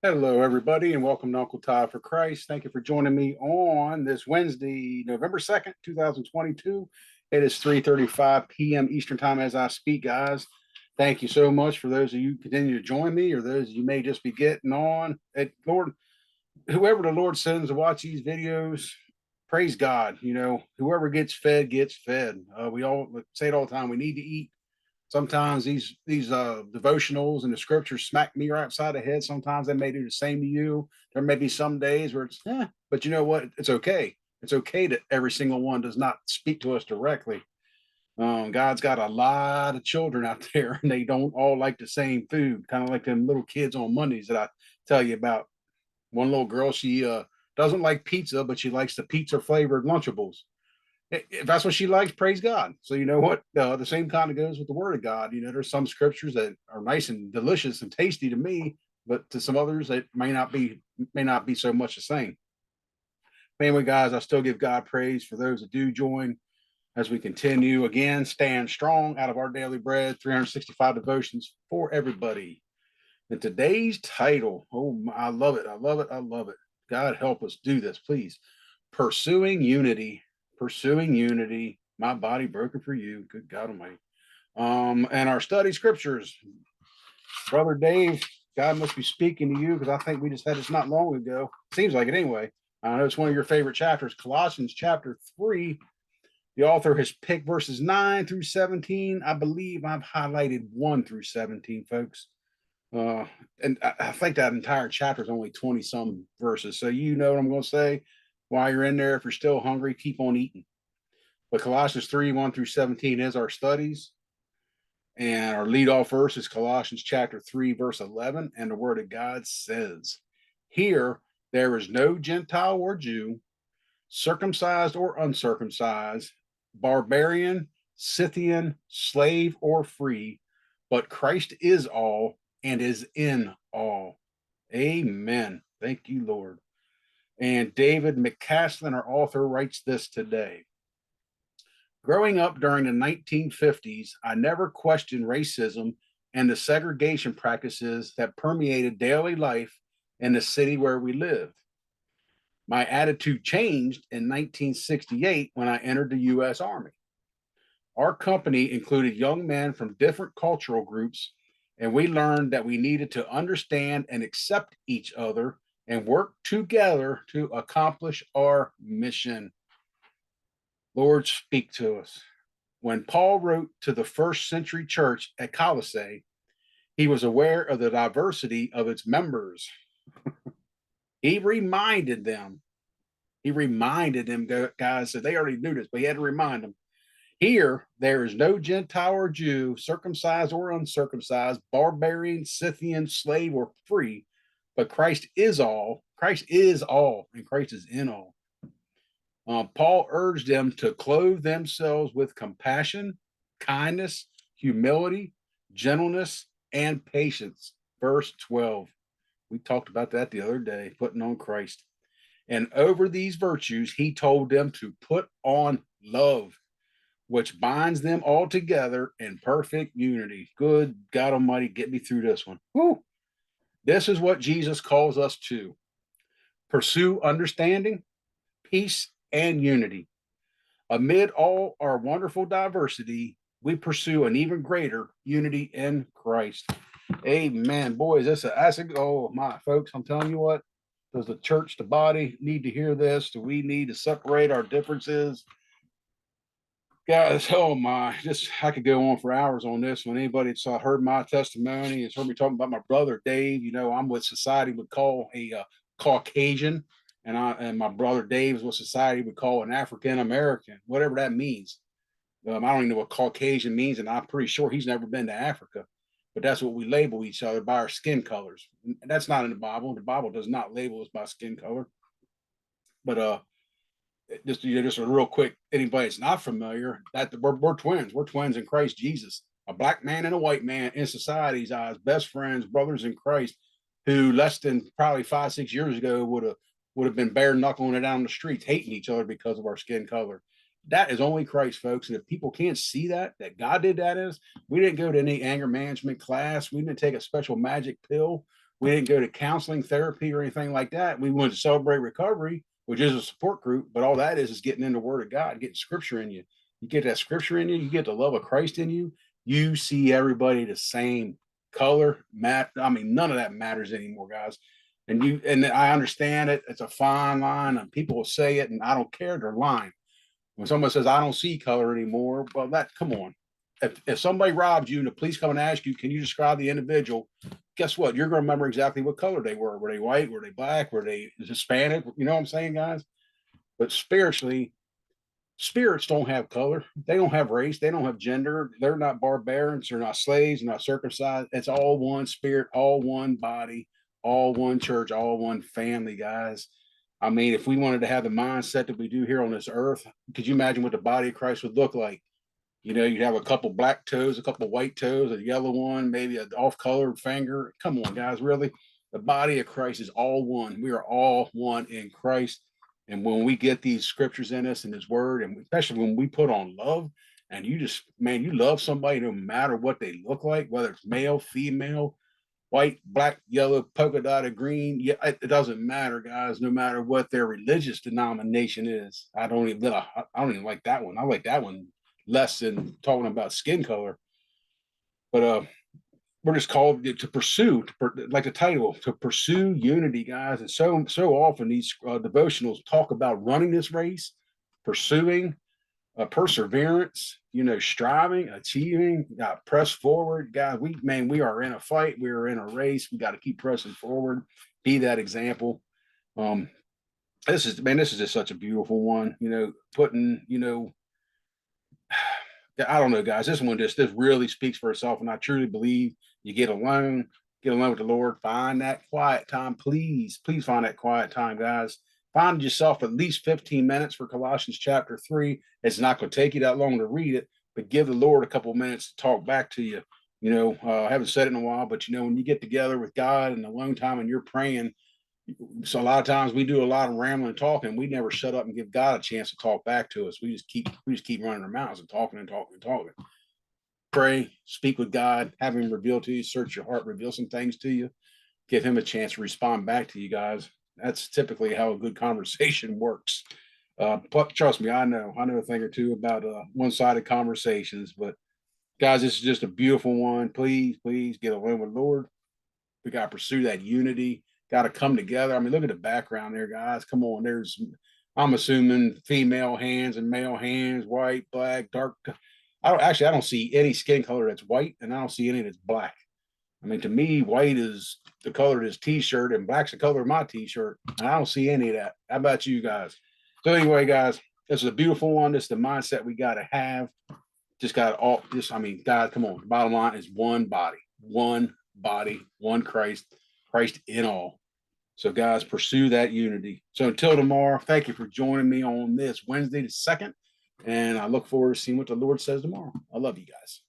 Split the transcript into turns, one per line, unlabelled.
Hello, everybody, and welcome to Uncle Todd for Christ. Thank you for joining me on this Wednesday, November 2nd, 2022. It is 3:35 p.m. Eastern Time as I speak, guys. Thank you so much for those of you who continue to join me, or those you may just be getting on. Lord, whoever the Lord sends to watch these videos, praise God. Whoever gets fed gets fed. We all say it all the time. We need to eat. Sometimes these devotionals and the scriptures smack me right upside the head. Sometimes they may do the same to you. There may be some days where it's, but you know what? It's okay. It's okay that every single one does not speak to us directly. God's got a lot of children out there, and they don't all like the same food. Kind of like them little kids on Mondays that I tell you about. One little girl, she doesn't like pizza, but she likes the pizza flavored Lunchables. If that's what she likes, praise God. So you know what? The same kind of goes with the Word of God. There's some scriptures that are nice and delicious and tasty to me, but to some others, it may not be so much the same. Anyway, guys, I still give God praise for those that do join as we continue again. Stand strong out of our daily bread. 365 devotions for everybody. And today's title, I love it. I love it. I love it. God help us do this, please. Pursuing unity. Pursuing unity. My body broken for you. Good God Almighty. And our study scriptures, Brother Dave. God must be speaking to you because I think we just had this not long ago. Seems like it anyway. I know it's one of your favorite chapters, Colossians chapter 3. The author has picked verses 9 through 17. I believe I've highlighted 1 through 17, folks. Uh, and I think that entire chapter is only 20 some verses. So you know what I'm going to say. While you're in there, if you're still hungry, keep on eating. But Colossians 3 1 through 17 is our studies. And our lead off verse is Colossians chapter 3, verse 11. And the word of God says, "Here there is no Gentile or Jew, circumcised or uncircumcised, barbarian, Scythian, slave or free, but Christ is all and is in all." Amen. Thank you, Lord. And David McCaslin, our author, writes this today. Growing up during the 1950s, I never questioned racism and the segregation practices that permeated daily life in the city where we lived. My attitude changed in 1968 when I entered the U.S. Army. Our company included young men from different cultural groups, and we learned that we needed to understand and accept each other and work together to accomplish our mission. Lord, speak to us. When Paul wrote to the first century church at Colossae, he was aware of the diversity of its members. He reminded them, guys, that they already knew this, but he had to remind them. Here, there is no Gentile or Jew, circumcised or uncircumcised, barbarian, Scythian, slave, or free, but Christ is all. Christ is all, and Christ is in all. Paul urged them to clothe themselves with compassion, kindness, humility, gentleness, and patience. Verse 12. We talked about that the other day, putting on Christ. And over these virtues, he told them to put on love, which binds them all together in perfect unity. Good God Almighty, get me through this one. Woo! This is what Jesus calls us to pursue understanding, peace, and unity. Amid all our wonderful diversity, we pursue an even greater unity in Christ. Amen. Boys, oh my folks, I'm telling you what, does the church, the body need to hear this? Do we need to separate our differences? Guys, oh my, just I could go on for hours on this. When anybody that's heard my testimony has heard me talking about my brother Dave, I'm what society would call a Caucasian, and my brother Dave is what society would call an African American, whatever that means. I don't even know what Caucasian means, and I'm pretty sure he's never been to Africa, but that's what we label each other by our skin colors. And that's not in the Bible. The Bible does not label us by skin color. But just a real quick, anybody that's not familiar, that we're twins. We're twins in Christ Jesus. A black man and a white man in society's eyes, best friends, brothers in Christ, who less than probably 5, 6 years ago would have been bare knuckling it down the streets, hating each other because of our skin color. That is only Christ, folks. And if people can't see that God did that, is we didn't go to any anger management class. We didn't take a special magic pill. We didn't go to counseling, therapy, or anything like that. We went to Celebrate Recovery, which is a support group, but all that is getting in the Word of God, getting Scripture in you. You get that Scripture in you, you get the love of Christ in you. You see everybody the same color, I mean, none of that matters anymore, guys. And I understand it. It's a fine line, and people will say it, and I don't care. They're lying. When someone says I don't see color anymore, well, come on. If somebody robs you and the police come and ask you, can you describe the individual? Guess what? You're going to remember exactly what color they were. Were they white? Were they black? Were they Hispanic? You know what I'm saying, guys? But spiritually, spirits don't have color. They don't have race. They don't have gender. They're not barbarians. They're not slaves. They're not circumcised. It's all one spirit, all one body, all one church, all one family, guys. I mean, if we wanted to have the mindset that we do here on this earth, could you imagine what the body of Christ would look like? You know, you'd have a couple black toes, a couple white toes, a yellow one, maybe an off-colored finger. Come on, guys, really? The body of Christ is all one. We are all one in Christ. And when we get these scriptures in us and His Word, and especially when we put on love, and you just, man, you love somebody no matter what they look like, whether it's male, female, white, black, yellow, polka dotted, green. Yeah, it doesn't matter, guys. No matter what their religious denomination is, I don't even like that one. I like that one less than talking about skin color. But we're just called to pursue, like the title, to pursue unity, guys. And so often these devotionals talk about running this race, pursuing, perseverance, striving, achieving, press forward, guys. We are in a fight. We are in a race. We got to keep pressing forward. Be that example. This is just such a beautiful one. Putting, I don't know, guys. This really speaks for itself, and I truly believe you get alone with the Lord, find that quiet time. Please find that quiet time, guys. Find yourself at least 15 minutes for Colossians chapter 3. It's not going to take you that long to read it, but give the Lord a couple of minutes to talk back to you. I haven't said it in a while, but when you get together with God in alone time and you're praying, so a lot of times we do a lot of rambling and talking. We never shut up and give God a chance to talk back to us. We just keep running our mouths and talking and talking and talking. Pray, speak with God, have Him reveal to you, search your heart, reveal some things to you, give Him a chance to respond back to you, guys. That's typically how a good conversation works. But trust me, I know a thing or two about one-sided conversations. But guys, this is just a beautiful one. Please get along with the Lord. We got to pursue that unity. Got to come together. I mean, look at the background there, guys. Come on, I'm assuming female hands and male hands, white, black, dark. I don't see any skin color that's white, and I don't see any that's black. I mean, to me, white is the color of his t-shirt and black's the color of my t-shirt. And I don't see any of that. How about you guys? So anyway, guys, this is a beautiful one. This is the mindset we got to have. God, come on. The bottom line is one body, one Christ in all. So guys, pursue that unity. So until tomorrow, thank you for joining me on this Wednesday the 2nd. And I look forward to seeing what the Lord says tomorrow. I love you guys.